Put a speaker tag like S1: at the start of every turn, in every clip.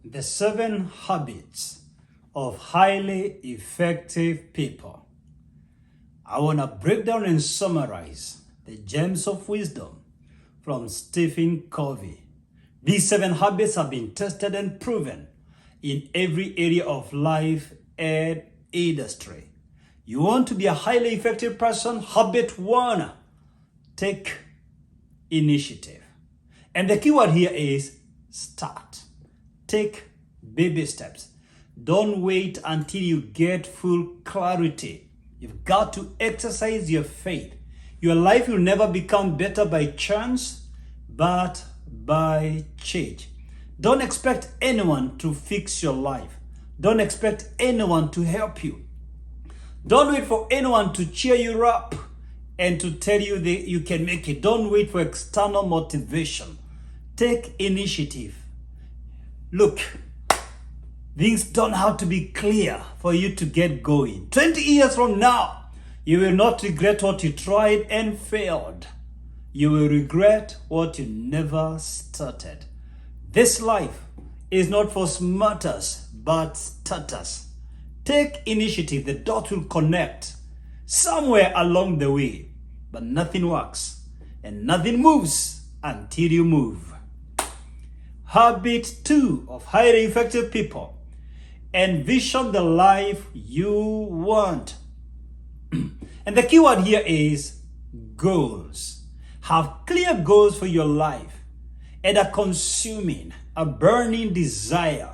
S1: The 7 habits of highly effective people. I want to break down and summarize the gems of wisdom from Stephen Covey. These 7 habits have been tested and proven in every area of life and industry. You want to be a highly effective person? Habit 1, take initiative. And the keyword here is start. Take baby steps. Don't wait until you get full clarity. You've got to exercise your faith. Your life will never become better by chance, but by change. Don't expect anyone to fix your life. Don't expect anyone to help you. Don't wait for anyone to cheer you up and to tell you that you can make it. Don't wait for external motivation. Take initiative. Look, things don't have to be clear for you to get going. 20 years from now, you will not regret what you tried and failed. You will regret what you never started. This life is not for smarters, but starters. Take initiative. The dots will connect somewhere along the way. But nothing works and nothing moves until you move. Habit 2 of highly effective people. Envision the life you want. And the keyword here is goals. Have clear goals for your life and a consuming, a burning desire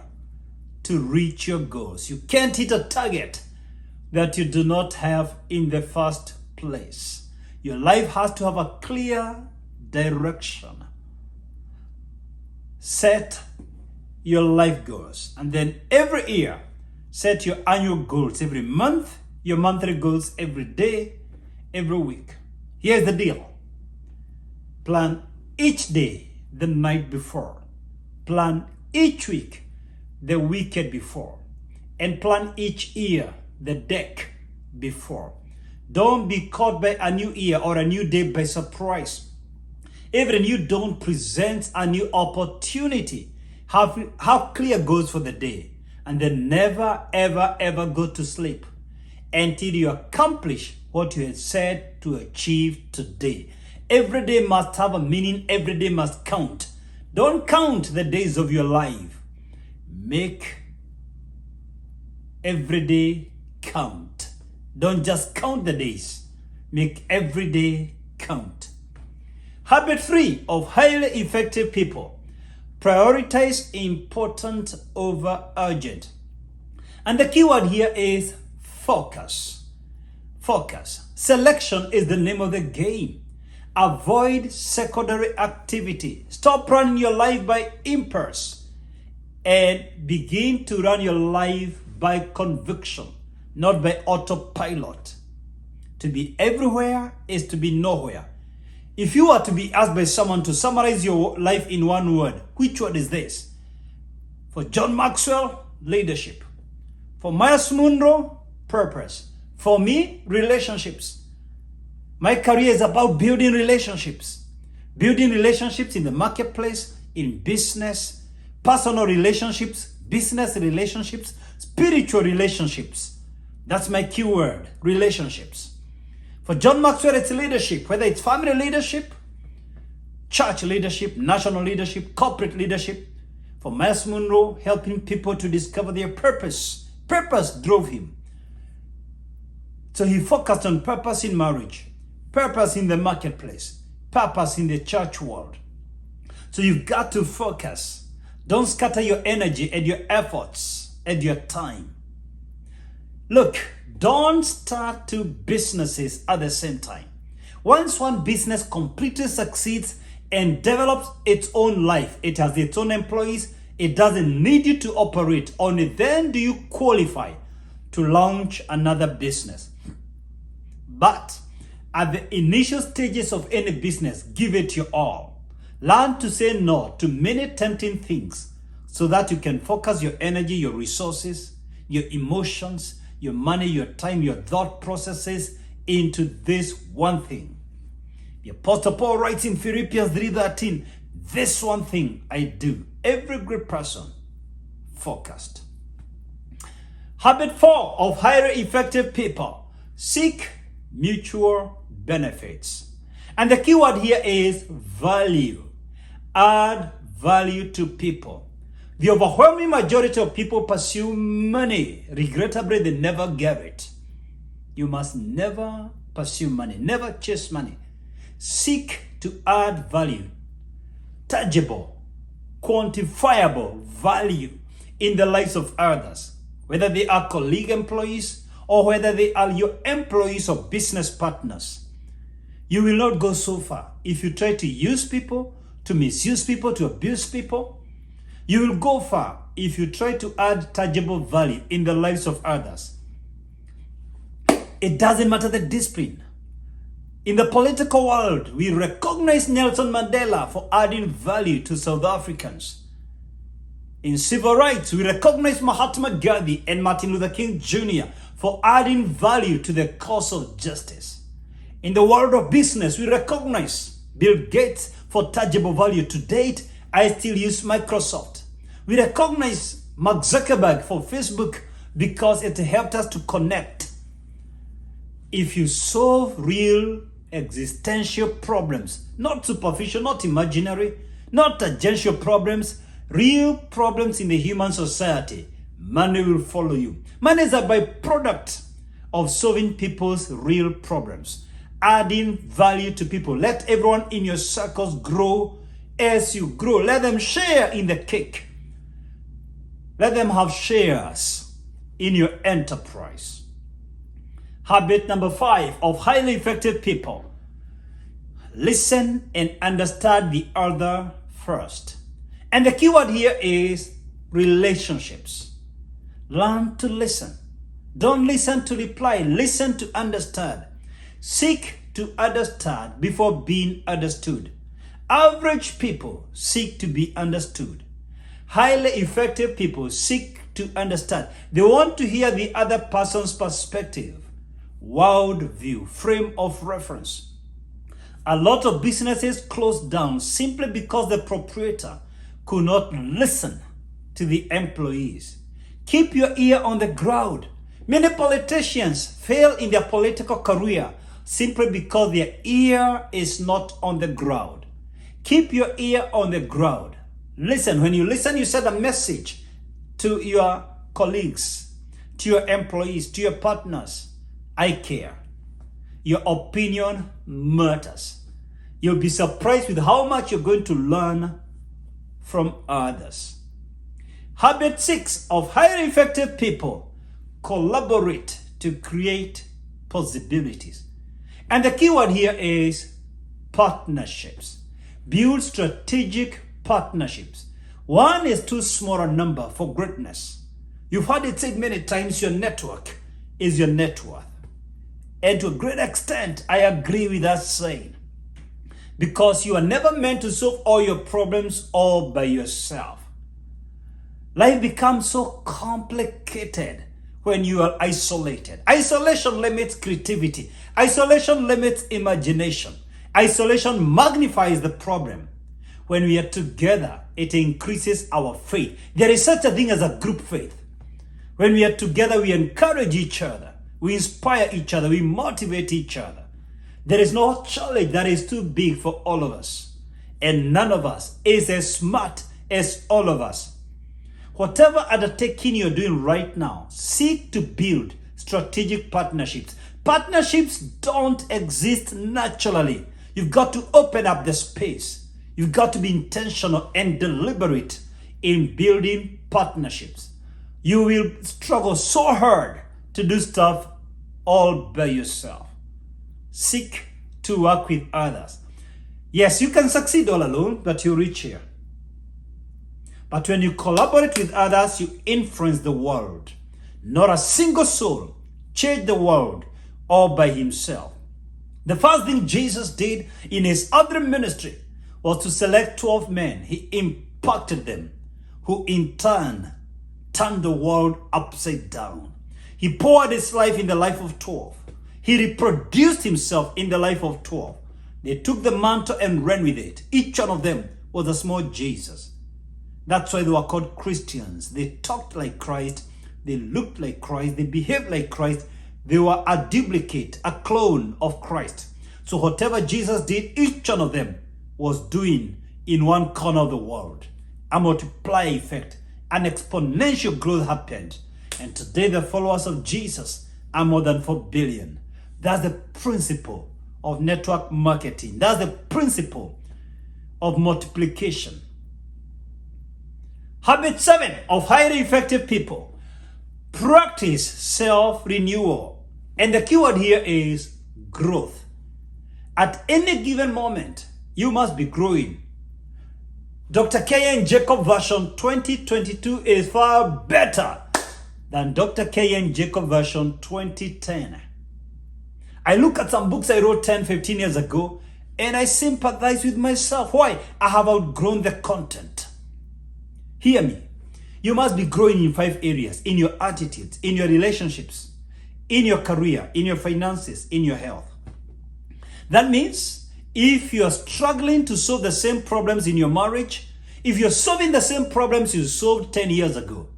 S1: to reach your goals. You can't hit a target that you do not have in the first place. Your life has to have a clear direction. Set your life goals, and then every year set your annual goals. Every month, your monthly goals. Every day, every week. Here's the deal. Plan each day the night before. Plan each week the weekend before. And plan each year the deck before. Don't be caught by a new year or a new day by surprise. Every new dawn presents a new opportunity. Have clear goals for the day, and then never, ever, ever go to sleep until you accomplish what you had said to achieve today. Every day must have a meaning. Every day must count. Don't count the days of your life. Make every day count. Don't just count the days. Make every day count. Habit 3 of highly effective people. Prioritize important over urgent. And the keyword here is focus. Focus. Selection is the name of the game. Avoid secondary activity. Stop running your life by impulse and begin to run your life by conviction, not by autopilot. To be everywhere is to be nowhere. If you are to be asked by someone to summarize your life in one word, which word is this? For John Maxwell, leadership. For Miles Monroe, purpose. For me, relationships. My career is about building relationships. Building relationships in the marketplace, in business, personal relationships, business relationships, spiritual relationships. That's my keyword, relationships. For John Maxwell, it's leadership, whether it's family leadership, church leadership, national leadership, corporate leadership. For Miles Monroe, helping people to discover their purpose. Purpose drove him. So he focused on purpose in marriage, purpose in the marketplace, purpose in the church world. So you've got to focus. Don't scatter your energy and your efforts and your time. Look, don't start 2 businesses at the same time. Once one business completely succeeds and develops its own life, it has its own employees, it doesn't need you to operate. Only then do you qualify to launch another business. But at the initial stages of any business, give it your all. Learn to say no to many tempting things so that you can focus your energy, your resources, your emotions, your money, your time, your thought processes into this one thing. The Apostle Paul writes in Philippians 3:13, this one thing I do. Every great person focused. Habit 4 of highly effective people: seek mutual benefits. And the key word here is value. Add value to people. The overwhelming majority of people pursue money. Regrettably, they never get it. You must never pursue money, never chase money. Seek to add value, tangible, quantifiable value in the lives of others, whether they are colleague employees or whether they are your employees or business partners. You will not go so far if you try to use people, to misuse people, to abuse people. You will go far if you try to add tangible value in the lives of others. It doesn't matter the discipline. In the political world, we recognize Nelson Mandela for adding value to South Africans. In civil rights, we recognize Mahatma Gandhi and Martin Luther King Jr. for adding value to the cause of justice. In the world of business, we recognize Bill Gates for tangible value. To date, I still use Microsoft. We recognize Mark Zuckerberg for Facebook because it helped us to connect. If you solve real existential problems, not superficial, not imaginary, not tangential problems, real problems in the human society, money will follow you. Money is a byproduct of solving people's real problems, adding value to people. Let everyone in your circles grow as you grow. Let them share in the cake. Let them have shares in your enterprise. Habit number 5 of highly effective people: listen and understand the other first. And the key word here is relationships. Learn to listen. Don't listen to reply. Listen to understand. Seek to understand before being understood. Average people seek to be understood. Highly effective people seek to understand. They want to hear the other person's perspective, worldview, frame of reference. A lot of businesses closed down simply because the proprietor could not listen to the employees. Keep your ear on the ground. Many politicians fail in their political career simply because their ear is not on the ground. Keep your ear on the ground. Listen. When you listen, you send a message to your colleagues, to your employees, to your partners. I care. Your opinion matters. You'll be surprised with how much you're going to learn from others. Habit 6 of highly effective people: collaborate to create possibilities. And the key word here is partnerships. Build strategic partnerships. One is too small a number for greatness. You've heard it said many times, your network is your net worth. And to a great extent, I agree with that saying. Because you are never meant to solve all your problems all by yourself. Life becomes so complicated when you are isolated. Isolation limits creativity. Isolation limits imagination. Isolation magnifies the problem. When we are together, it increases our faith. There is such a thing as a group faith. When we are together, we encourage each other. We inspire each other. We motivate each other. There is no challenge that is too big for all of us. And none of us is as smart as all of us. Whatever undertaking you're doing right now, seek to build strategic partnerships. Partnerships don't exist naturally. You've got to open up the space. You've got to be intentional and deliberate in building partnerships. You will struggle so hard to do stuff all by yourself. Seek to work with others. Yes, you can succeed all alone, but you reach here. But when you collaborate with others, you influence the world. Not a single soul changed the world all by himself. The first thing Jesus did in his other ministry was to select 12 men. He impacted them, who in turn turned the world upside down. He poured his life in the life of 12. He reproduced himself in the life of 12. They took the mantle and ran with it. Each one of them was a small Jesus. That's why they were called Christians. They talked like Christ, they looked like Christ, they behaved like Christ. They were a duplicate, a clone of Christ. So whatever Jesus did, each one of them was doing in one corner of the world. A multiplier effect, an exponential growth happened. And today the followers of Jesus are more than 4 billion. That's the principle of network marketing. That's the principle of multiplication. Habit 7 of highly effective people. Practice self-renewal. And the keyword here is growth. At any given moment, you must be growing. Dr. K.N. Jacob version 2022 is far better than Dr. K.N. Jacob version 2010. I look at some books I wrote 10, 15 years ago, and I sympathize with myself. Why? I have outgrown the content. Hear me. You must be growing in 5 areas: in your attitudes, in your relationships, in your career, in your finances, in your health. That means if you're struggling to solve the same problems in your marriage, if you're solving the same problems you solved 10 years ago,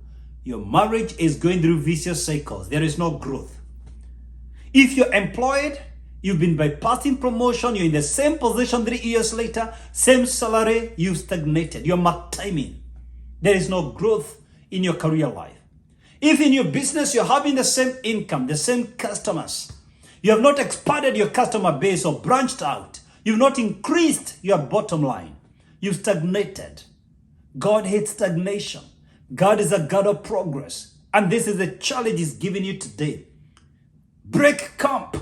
S1: your marriage is going through vicious cycles. There is no growth. If you're employed, you've been bypassing promotion, you're in the same position 3 years later, same salary, you've stagnated. You're mark timing. There is no growth in your career life. If in your business you're having the same income, the same customers, you have not expanded your customer base or branched out, you've not increased your bottom line, you've stagnated. God hates stagnation. God is a God of progress. And this is the challenge He's giving you today. Break camp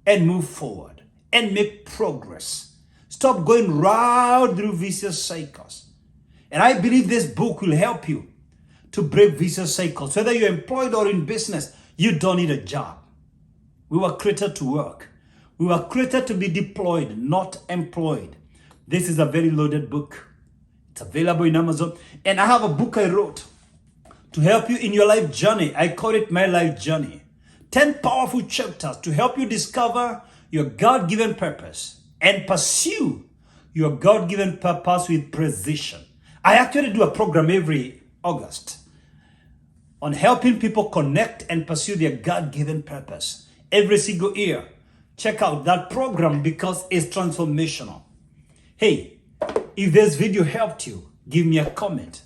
S1: and move forward and make progress. Stop going round through vicious cycles. And I believe this book will help you to break vicious cycles. Whether you're employed or in business, you don't need a job. We were created to work. We were created to be deployed, not employed. This is a very loaded book. It's available in Amazon. And I have a book I wrote to help you in your life journey. I call it My Life Journey. 10 powerful chapters to help you discover your God-given purpose and pursue your God-given purpose with precision. I actually do a program every August on helping people connect and pursue their God-given purpose every single year. Check out that program because it's transformational. Hey, if this video helped you, give me a comment.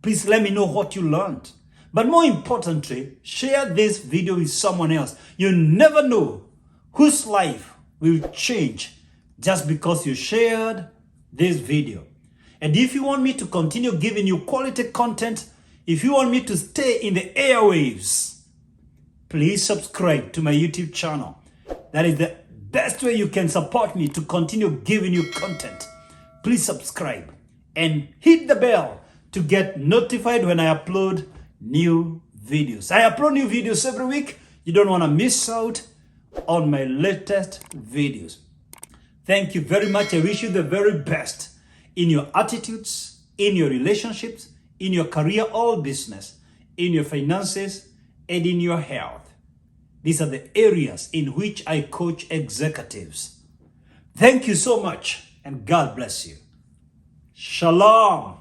S1: Please let me know what you learned. But more importantly, share this video with someone else. You never know whose life will change just because you shared this video. And if you want me to continue giving you quality content, if you want me to stay in the airwaves, please subscribe to my YouTube channel. That is the best way you can support me to continue giving you content. Please subscribe and hit the bell to get notified when I upload new videos. I upload new videos every week. You don't want to miss out on my latest videos. Thank you very much. I wish you the very best in your attitudes, in your relationships, in your career or business, in your finances, and in your health. These are the areas in which I coach executives. Thank you so much, and God bless you. Shalom.